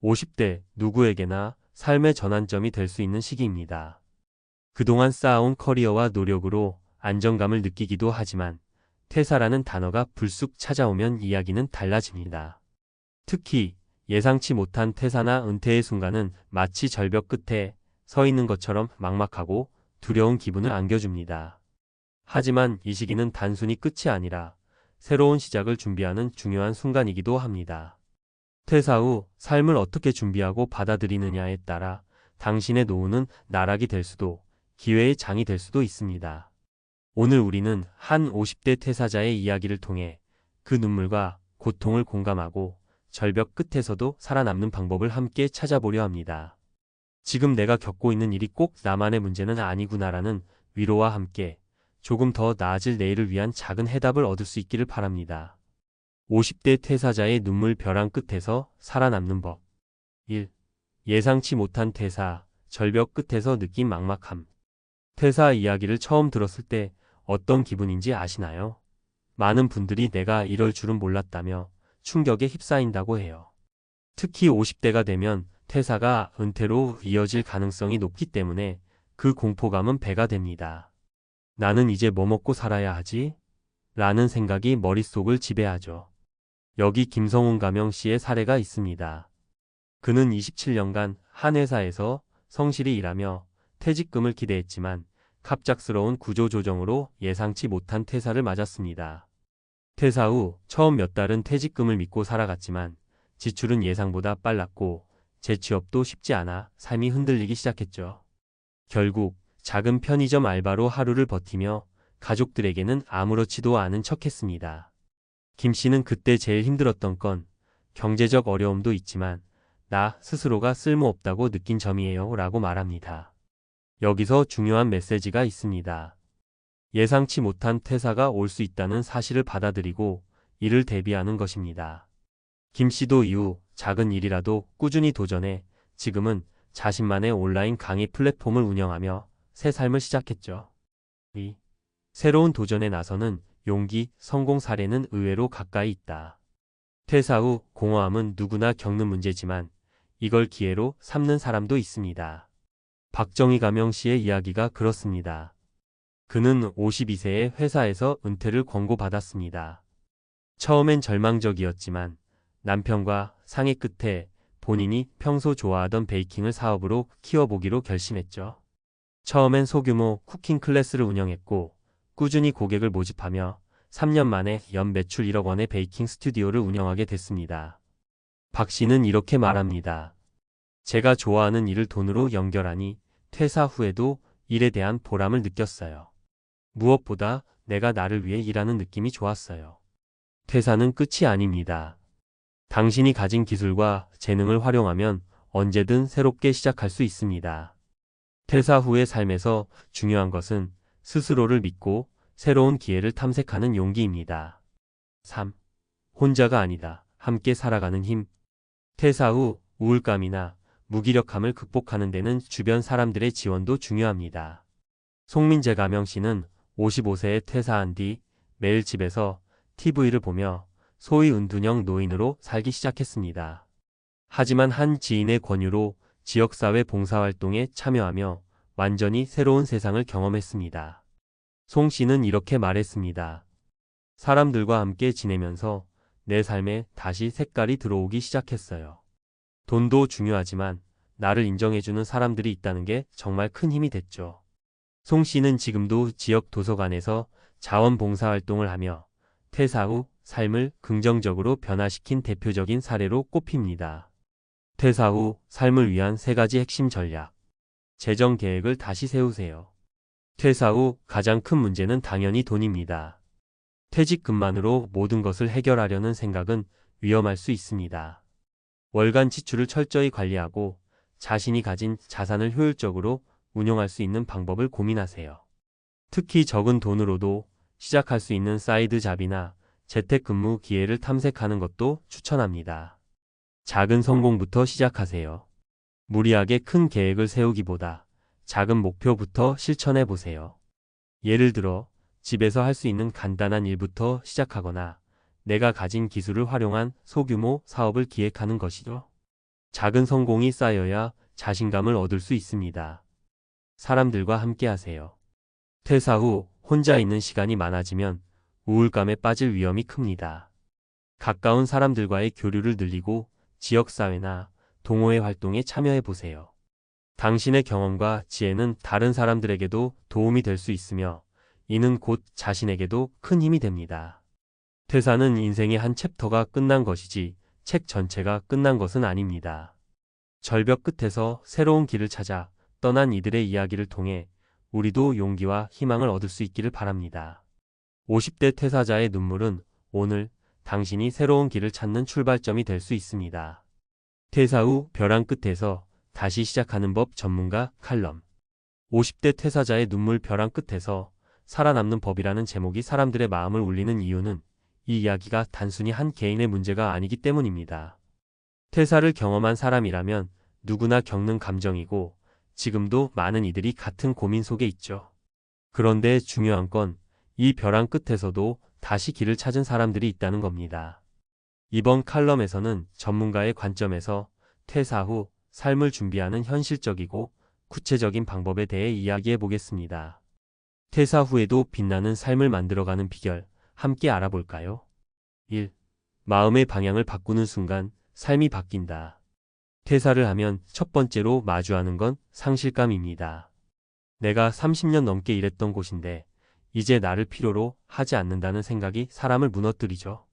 50대 누구에게나 삶의 전환점이 될 수 있는 시기입니다. 그동안 쌓아온 커리어와 노력으로 안정감을 느끼기도 하지만 퇴사라는 단어가 불쑥 찾아오면 이야기는 달라집니다. 특히 예상치 못한 퇴사나 은퇴의 순간은 마치 절벽 끝에 서 있는 것처럼 막막하고 두려운 기분을 안겨줍니다. 하지만 이 시기는 단순히 끝이 아니라 새로운 시작을 준비하는 중요한 순간이기도 합니다. 퇴사 후 삶을 어떻게 준비하고 받아들이느냐에 따라 당신의 노후는 나락이 될 수도 기회의 장이 될 수도 있습니다. 오늘 우리는 한 50대 퇴사자의 이야기를 통해 그 눈물과 고통을 공감하고 절벽 끝에서도 살아남는 방법을 함께 찾아보려 합니다. 지금 내가 겪고 있는 일이 꼭 나만의 문제는 아니구나라는 위로와 함께 조금 더 나아질 내일을 위한 작은 해답을 얻을 수 있기를 바랍니다. 50대 퇴사자의 눈물 벼랑 끝에서 살아남는 법. 1. 예상치 못한 퇴사, 절벽 끝에서 느낀 막막함. 퇴사 이야기를 처음 들었을 때 어떤 기분인지 아시나요? 많은 분들이 내가 이럴 줄은 몰랐다며 충격에 휩싸인다고 해요. 특히 50대가 되면 퇴사가 은퇴로 이어질 가능성이 높기 때문에 그 공포감은 배가 됩니다. 나는 이제 뭐 먹고 살아야 하지? 라는 생각이 머릿속을 지배하죠. 여기 김성훈 가명 씨의 사례가 있습니다. 그는 27년간 한 회사에서 성실히 일하며 퇴직금을 기대했지만 갑작스러운 구조조정으로 예상치 못한 퇴사를 맞았습니다. 퇴사 후 처음 몇 달은 퇴직금을 믿고 살아갔지만 지출은 예상보다 빨랐고 재취업도 쉽지 않아 삶이 흔들리기 시작했죠. 결국 작은 편의점 알바로 하루를 버티며 가족들에게는 아무렇지도 않은 척했습니다. 김 씨는 그때 제일 힘들었던 건 경제적 어려움도 있지만 나 스스로가 쓸모없다고 느낀 점이에요 라고 말합니다. 여기서 중요한 메시지가 있습니다. 예상치 못한 퇴사가 올 수 있다는 사실을 받아들이고 이를 대비하는 것입니다. 김 씨도 이후 작은 일이라도 꾸준히 도전해 지금은 자신만의 온라인 강의 플랫폼을 운영하며 새 삶을 시작했죠. 이 새로운 도전에 나서는 용기, 성공 사례는 의외로 가까이 있다. 퇴사 후 공허함은 누구나 겪는 문제지만 이걸 기회로 삼는 사람도 있습니다. 박정희 가명 씨의 이야기가 그렇습니다. 그는 52세에 회사에서 은퇴를 권고받았습니다. 처음엔 절망적이었지만 남편과 상의 끝에 본인이 평소 좋아하던 베이킹을 사업으로 키워보기로 결심했죠. 처음엔 소규모 쿠킹 클래스를 운영했고 꾸준히 고객을 모집하며 3년 만에 연 매출 1억 원의 베이킹 스튜디오를 운영하게 됐습니다. 박 씨는 이렇게 말합니다. 제가 좋아하는 일을 돈으로 연결하니 퇴사 후에도 일에 대한 보람을 느꼈어요. 무엇보다 내가 나를 위해 일하는 느낌이 좋았어요. 퇴사는 끝이 아닙니다. 당신이 가진 기술과 재능을 활용하면 언제든 새롭게 시작할 수 있습니다. 퇴사 후의 삶에서 중요한 것은 스스로를 믿고 새로운 기회를 탐색하는 용기입니다. 3. 혼자가 아니다. 함께 살아가는 힘. 퇴사 후 우울감이나 무기력함을 극복하는 데는 주변 사람들의 지원도 중요합니다. 송민재 가명 씨는 55세에 퇴사한 뒤 매일 집에서 TV를 보며 소위 은둔형 노인으로 살기 시작했습니다. 하지만 한 지인의 권유로 지역사회 봉사활동에 참여하며 완전히 새로운 세상을 경험했습니다. 송 씨는 이렇게 말했습니다. 사람들과 함께 지내면서 내 삶에 다시 색깔이 들어오기 시작했어요. 돈도 중요하지만 나를 인정해주는 사람들이 있다는 게 정말 큰 힘이 됐죠. 송 씨는 지금도 지역 도서관에서 자원봉사활동을 하며 퇴사 후 삶을 긍정적으로 변화시킨 대표적인 사례로 꼽힙니다. 퇴사 후 삶을 위한 3가지 핵심 전략. 재정 계획을 다시 세우세요. 퇴사 후 가장 큰 문제는 당연히 돈입니다. 퇴직금만으로 모든 것을 해결하려는 생각은 위험할 수 있습니다. 월간 지출을 철저히 관리하고 자신이 가진 자산을 효율적으로 운용할 수 있는 방법을 고민하세요. 특히 적은 돈으로도 시작할 수 있는 사이드 잡이나 재택근무 기회를 탐색하는 것도 추천합니다. 작은 성공부터 시작하세요. 무리하게 큰 계획을 세우기보다 작은 목표부터 실천해 보세요. 예를 들어 집에서 할 수 있는 간단한 일부터 시작하거나 내가 가진 기술을 활용한 소규모 사업을 기획하는 것이죠. 작은 성공이 쌓여야 자신감을 얻을 수 있습니다. 사람들과 함께 하세요. 퇴사 후 혼자 있는 시간이 많아지면 우울감에 빠질 위험이 큽니다. 가까운 사람들과의 교류를 늘리고 지역사회나 동호회 활동에 참여해 보세요. 당신의 경험과 지혜는 다른 사람들에게도 도움이 될 수 있으며 이는 곧 자신에게도 큰 힘이 됩니다. 퇴사는 인생의 한 챕터가 끝난 것이지 책 전체가 끝난 것은 아닙니다. 절벽 끝에서 새로운 길을 찾아 떠난 이들의 이야기를 통해 우리도 용기와 희망을 얻을 수 있기를 바랍니다. 50대 퇴사자의 눈물은 오늘 당신이 새로운 길을 찾는 출발점이 될 수 있습니다. 퇴사 후 벼랑 끝에서 다시 시작하는 법 전문가 칼럼. 50대 퇴사자의 눈물 벼랑 끝에서 살아남는 법이라는 제목이 사람들의 마음을 울리는 이유는 이 이야기가 단순히 한 개인의 문제가 아니기 때문입니다. 퇴사를 경험한 사람이라면 누구나 겪는 감정이고 지금도 많은 이들이 같은 고민 속에 있죠. 그런데 중요한 건 이 벼랑 끝에서도 다시 길을 찾은 사람들이 있다는 겁니다. 이번 칼럼에서는 전문가의 관점에서 퇴사 후 삶을 준비하는 현실적이고 구체적인 방법에 대해 이야기해 보겠습니다. 퇴사 후에도 빛나는 삶을 만들어가는 비결 함께 알아볼까요? 1. 마음의 방향을 바꾸는 순간 삶이 바뀐다. 퇴사를 하면 첫 번째로 마주하는 건 상실감입니다. 내가 30년 넘게 일했던 곳인데 이제 나를 필요로 하지 않는다는 생각이 사람을 무너뜨리죠.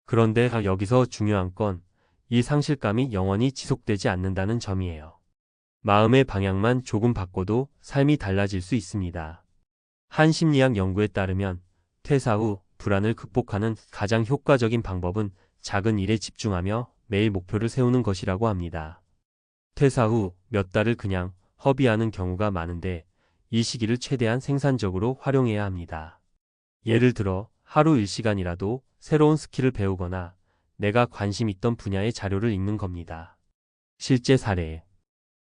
그런데 여기서 중요한 건 이 상실감이 영원히 지속되지 않는다는 점이에요. 마음의 방향만 조금 바꿔도 삶이 달라질 수 있습니다. 한 심리학 연구에 따르면 퇴사 후 불안을 극복하는 가장 효과적인 방법은 작은 일에 집중하며 매일 목표를 세우는 것이라고 합니다. 퇴사 후 몇 달을 그냥 허비하는 경우가 많은데 이 시기를 최대한 생산적으로 활용해야 합니다. 예를 들어 하루 1시간이라도 새로운 스킬을 배우거나 내가 관심 있던 분야의 자료를 읽는 겁니다. 실제 사례.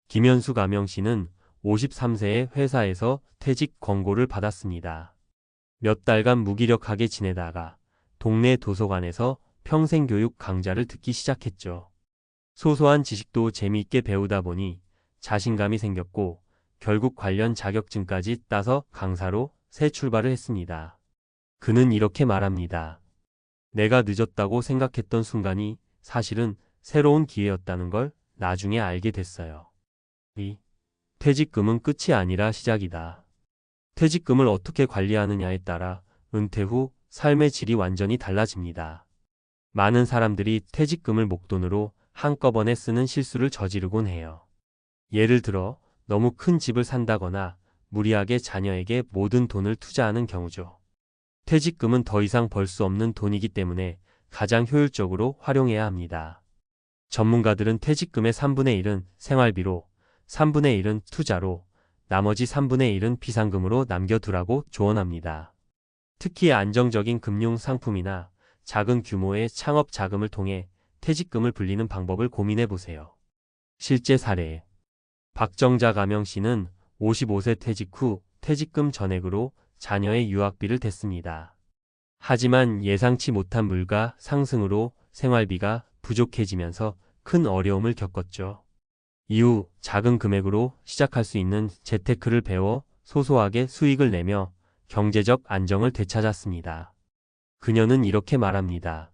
김현수 가명 씨는 53세의 회사에서 퇴직 권고를 받았습니다. 몇 달간 무기력하게 지내다가 동네 도서관에서 평생교육 강좌를 듣기 시작했죠. 소소한 지식도 재미있게 배우다 보니 자신감이 생겼고 결국 관련 자격증까지 따서 강사로 새 출발을 했습니다. 그는 이렇게 말합니다. 내가 늦었다고 생각했던 순간이 사실은 새로운 기회였다는 걸 나중에 알게 됐어요. 2. 퇴직금은 끝이 아니라 시작이다. 퇴직금을 어떻게 관리하느냐에 따라 은퇴 후 삶의 질이 완전히 달라집니다. 많은 사람들이 퇴직금을 목돈으로 한꺼번에 쓰는 실수를 저지르곤 해요. 예를 들어 너무 큰 집을 산다거나 무리하게 자녀에게 모든 돈을 투자하는 경우죠. 퇴직금은 더 이상 벌 수 없는 돈이기 때문에 가장 효율적으로 활용해야 합니다. 전문가들은 퇴직금의 3분의 1은 생활비로, 3분의 1은 투자로, 나머지 3분의 1은 비상금으로 남겨두라고 조언합니다. 특히 안정적인 금융 상품이나 작은 규모의 창업 자금을 통해 퇴직금을 불리는 방법을 고민해 보세요. 실제 사례. 박정자 가명 씨는 55세 퇴직 후 퇴직금 전액으로 자녀의 유학비를 댔습니다. 하지만 예상치 못한 물가 상승으로 생활비가 부족해지면서 큰 어려움을 겪었죠. 이후 작은 금액으로 시작할 수 있는 재테크를 배워 소소하게 수익을 내며 경제적 안정을 되찾았습니다. 그녀는 이렇게 말합니다.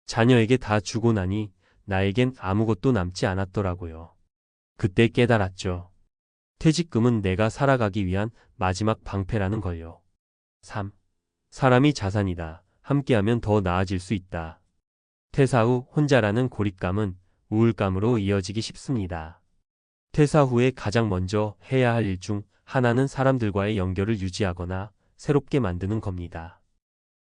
자녀에게 다 주고 나니 나에겐 아무것도 남지 않았더라고요. 그때 깨달았죠. 퇴직금은 내가 살아가기 위한 마지막 방패라는 걸요. 3. 사람이 자산이다. 함께하면 더 나아질 수 있다. 퇴사 후 혼자라는 고립감은 우울감으로 이어지기 쉽습니다. 퇴사 후에 가장 먼저 해야 할 일 중 하나는 사람들과의 연결을 유지하거나 새롭게 만드는 겁니다.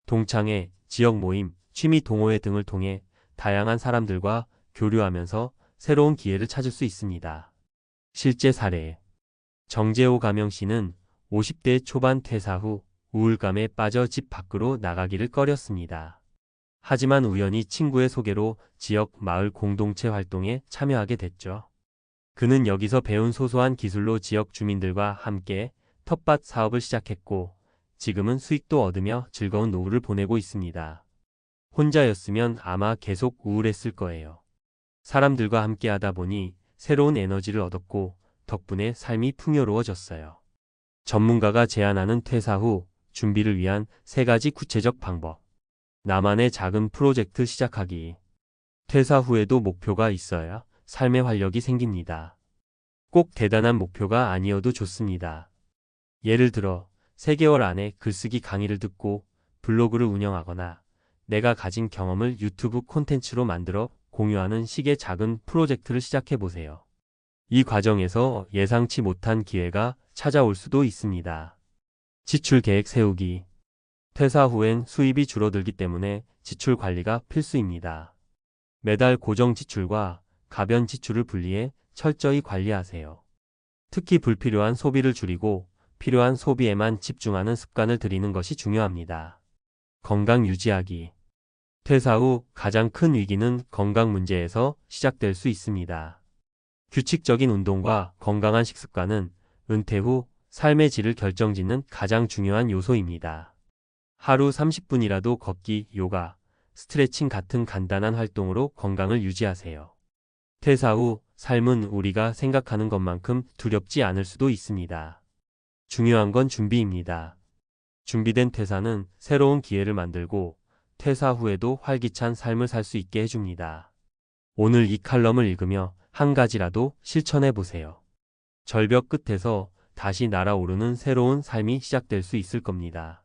동창회, 지역 모임, 취미 동호회 등을 통해 다양한 사람들과 교류하면서 새로운 기회를 찾을 수 있습니다. 실제 사례. 정재호 가명 씨는 50대 초반 퇴사 후 우울감에 빠져 집 밖으로 나가기를 꺼렸습니다. 하지만 우연히 친구의 소개로 지역 마을 공동체 활동에 참여하게 됐죠. 그는 여기서 배운 소소한 기술로 지역 주민들과 함께 텃밭 사업을 시작했고 지금은 수익도 얻으며 즐거운 노후를 보내고 있습니다. 혼자였으면 아마 계속 우울했을 거예요. 사람들과 함께 하다 보니 새로운 에너지를 얻었고 덕분에 삶이 풍요로워졌어요. 전문가가 제안하는 퇴사 후 준비를 위한 3가지 구체적 방법. 나만의 작은 프로젝트 시작하기. 퇴사 후에도 목표가 있어야 삶의 활력이 생깁니다. 꼭 대단한 목표가 아니어도 좋습니다. 예를 들어 3개월 안에 글쓰기 강의를 듣고 블로그를 운영하거나 내가 가진 경험을 유튜브 콘텐츠로 만들어 공유하는 식의 작은 프로젝트를 시작해 보세요. 이 과정에서 예상치 못한 기회가 찾아올 수도 있습니다. 지출 계획 세우기. 퇴사 후엔 수입이 줄어들기 때문에 지출 관리가 필수입니다. 매달 고정 지출과 가변 지출을 분리해 철저히 관리하세요. 특히 불필요한 소비를 줄이고 필요한 소비에만 집중하는 습관을 들이는 것이 중요합니다. 건강 유지하기. 퇴사 후 가장 큰 위기는 건강 문제에서 시작될 수 있습니다. 규칙적인 운동과 건강한 식습관은 은퇴 후 삶의 질을 결정짓는 가장 중요한 요소입니다. 하루 30분이라도 걷기, 요가, 스트레칭 같은 간단한 활동으로 건강을 유지하세요. 퇴사 후 삶은 우리가 생각하는 것만큼 두렵지 않을 수도 있습니다. 중요한 건 준비입니다. 준비된 퇴사는 새로운 기회를 만들고 퇴사 후에도 활기찬 삶을 살 수 있게 해줍니다. 오늘 이 칼럼을 읽으며 한 가지라도 실천해 보세요. 절벽 끝에서 다시 날아오르는 새로운 삶이 시작될 수 있을 겁니다.